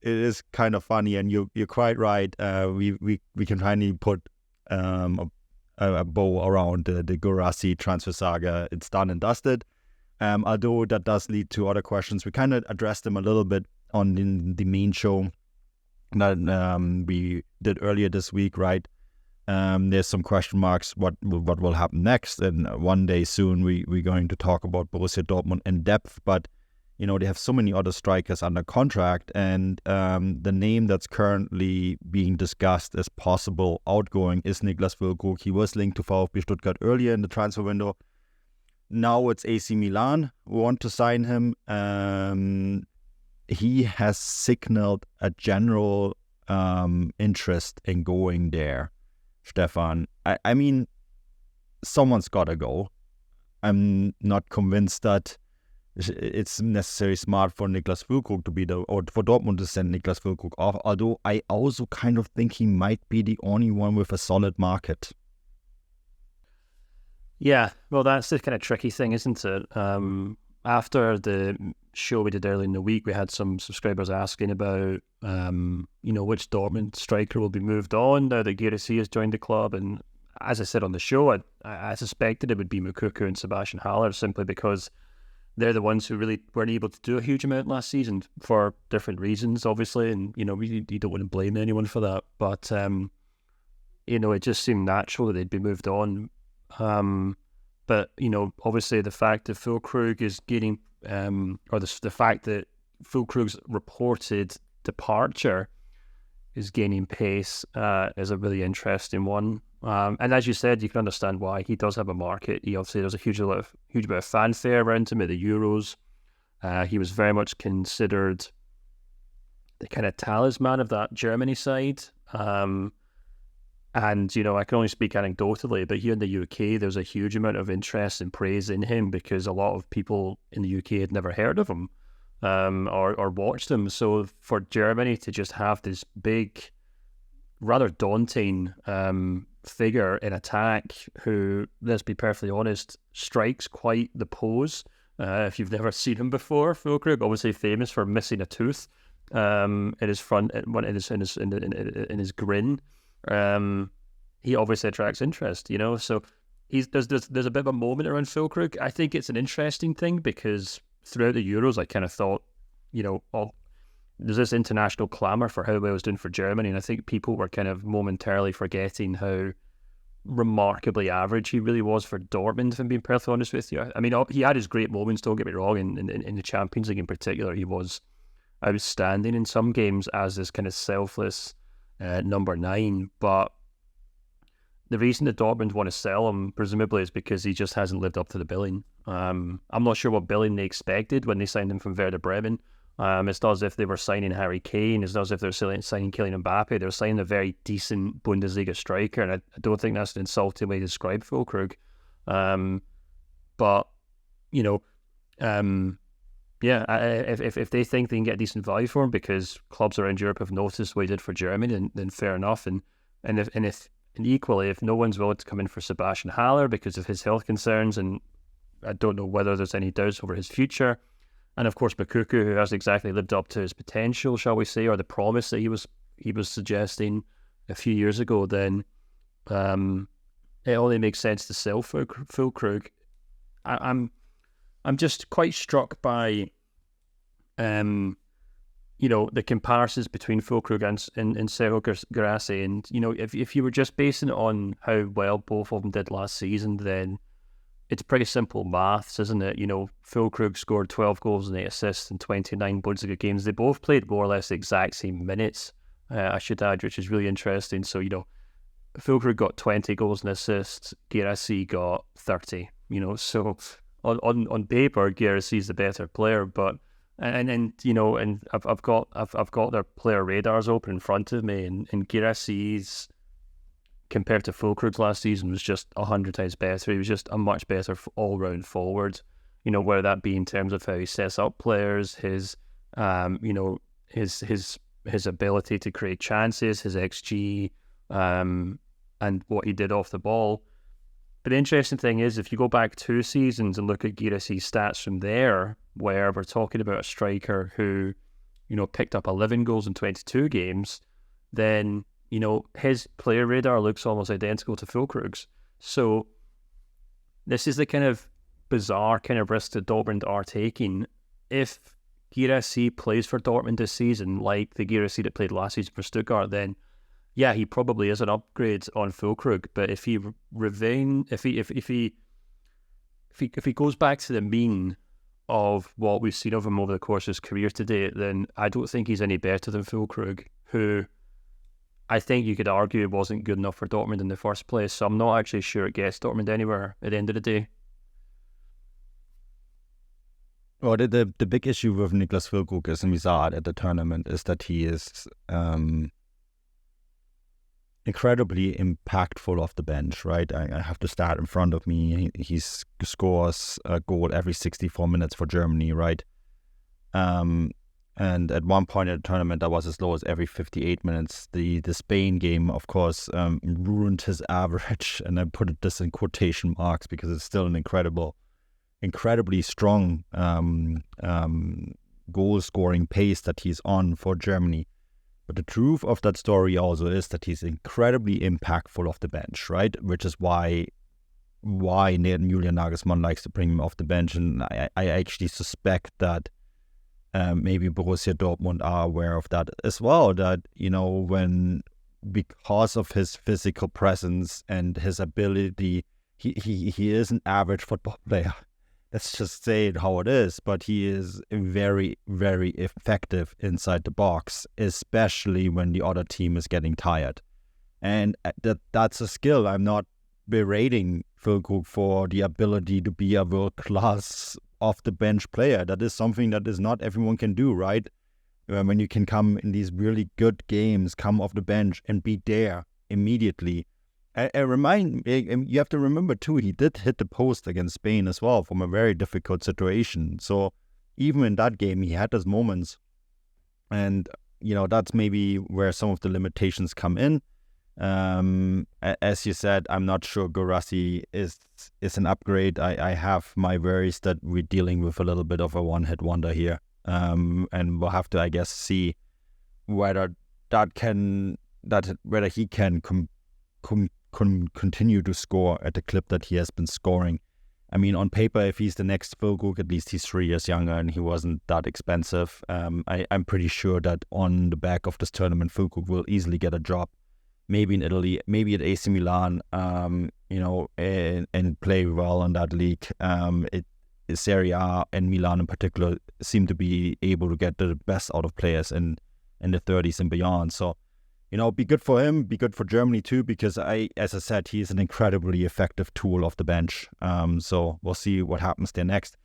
is kind of funny, and you're quite right. We can finally put a bow around the Guirassy transfer saga. It's done and dusted. Although that does lead to other questions. We kind of addressed them a little bit on the main show that we did earlier this week, right? There's some question marks. What will happen next? And one day soon we're going to talk about Borussia Dortmund in depth. But they have so many other strikers under contract, and the name that's currently being discussed as possible outgoing is Niclas Füllkrug. He was linked to VfB Stuttgart earlier in the transfer window. Now it's AC Milan who want to sign him. He has signaled a general interest in going there, Stefan. I mean, someone's got to go. I'm not convinced that it's necessarily smart for Niclas Füllkrug or for Dortmund to send Niclas Füllkrug off, although I also kind of think he might be the only one with a solid market. Yeah, well, that's the kind of tricky thing, isn't it? After the show we did earlier in the week, we had some subscribers asking about, which Dortmund striker will be moved on now that Guirassy has joined the club. And as I said on the show, I suspected it would be Moukoko and Sebastian Haller, simply because they're the ones who really weren't able to do a huge amount last season for different reasons, obviously. And, you don't want to blame anyone for that. But, it just seemed natural that they'd be moved on. But, obviously the fact that Füllkrug is getting, or the fact that Füllkrug's reported departure is gaining pace is a really interesting one. And as you said, you can understand why. He does have a market. He obviously there's a huge amount of fanfare around him at the Euros. He was very much considered the kind of talisman of that Germany side. And, I can only speak anecdotally, but here in the UK, there's a huge amount of interest and praise in him because a lot of people in the UK had never heard of him or watched him. So for Germany to just have this big, rather daunting figure in attack who, let's be perfectly honest, strikes quite the pose. If you've never seen him before, Füllkrug, obviously famous for missing a tooth in his front, in his grin. He obviously attracts interest, So there's a bit of a moment around Füllkrug. I think it's an interesting thing because throughout the Euros, I kind of thought, there's this international clamour for how well he was doing for Germany, and I think people were kind of momentarily forgetting how remarkably average he really was for Dortmund, if I'm being perfectly honest with you. I mean, he had his great moments, don't get me wrong, in the Champions League in particular. He was outstanding in some games as this kind of selfless number 9, but the reason that Dortmund want to sell him presumably is because he just hasn't lived up to the billing. I'm not sure what billing they expected when they signed him from Werder Bremen. It's not as if they were signing Harry Kane. It's not as if they're signing Kylian Mbappe. They're signing a very decent Bundesliga striker, and I don't think that's an insulting way to describe Füllkrug. But if they think they can get a decent value for him because clubs around Europe have noticed what he did for Germany, then fair enough. And equally, if no one's willing to come in for Sebastian Haller because of his health concerns, and I don't know whether there's any doubts over his future. And of course, Moukoko, who hasn't exactly lived up to his potential, shall we say, or the promise that he was suggesting a few years ago, then it only makes sense to sell Füllkrug. I'm just quite struck by the comparisons between Füllkrug and Serhou Guirassy. And if you were just basing it on how well both of them did last season, then it's pretty simple maths, isn't it? Füllkrug scored 12 goals and 8 assists in 29 Bundesliga games. They both played more or less the exact same minutes, I should add, which is really interesting. So, Füllkrug got 20 goals and assists, Guirassy got 30, so on paper, Guirassy's the better player, but and I've got their player radars open in front of me, and Guirassy's compared to Füllkrug's last season was just 100 times better. He was just a much better all-round forward, whether that be in terms of how he sets up players, his his ability to create chances, his XG, and what he did off the ball. But the interesting thing is, if you go back 2 seasons and look at Guirassy's stats from there, where we're talking about a striker who picked up 11 goals in 22 games, then, his player radar looks almost identical to Füllkrug's. So this is the kind of bizarre kind of risk that Dortmund are taking. If Guirassy plays for Dortmund this season, like the Guirassy that played last season for Stuttgart, then yeah, he probably is an upgrade on Füllkrug. But if he goes back to the mean of what we've seen of him over the course of his career to date, then I don't think he's any better than Füllkrug, who I think you could argue wasn't good enough for Dortmund in the first place. So I'm not actually sure it gets Dortmund anywhere at the end of the day. Well, the big issue with Niclas Füllkrug is, and we saw it at the tournament, is that he is incredibly impactful off the bench, right? I have the stat in front of me. He scores a goal every 64 minutes for Germany, right? And at one point in the tournament, that was as low as every 58 minutes. The Spain game, of course, ruined his average, and I put this in quotation marks because it's still an incredibly strong goal-scoring pace that he's on for Germany. But the truth of that story also is that he's incredibly impactful off the bench, right? Which is why Julian Nagelsmann likes to bring him off the bench. And I actually suspect that maybe Borussia Dortmund are aware of that as well, that, because of his physical presence and his ability, he is an average football player. Let's just say it how it is, but he is very, very effective inside the box, especially when the other team is getting tired. And that's a skill. I'm not berating Füllkrug for the ability to be a world-class off-the-bench player. That is something that is not everyone can do, right? When you can come in these really good games, come off the bench and be there immediately. You have to remember too, he did hit the post against Spain as well from a very difficult situation. So even in that game, he had those moments. And, that's maybe where some of the limitations come in. As you said, I'm not sure Guirassy is an upgrade. I have my worries that we're dealing with a little bit of a one-hit wonder here. And we'll have to, I guess, see whether he can continue to score at the clip that he has been scoring. I mean, on paper, if he's the next Füllkrug, at least he's 3 years younger and he wasn't that expensive. I'm pretty sure that on the back of this tournament, Füllkrug will easily get a job, maybe in Italy, maybe at AC Milan, and play well in that league. Serie A and Milan in particular seem to be able to get the best out of players in the 30s and beyond. So, be good for him, be good for Germany too, because as I said, he's an incredibly effective tool off the bench. So we'll see what happens there next.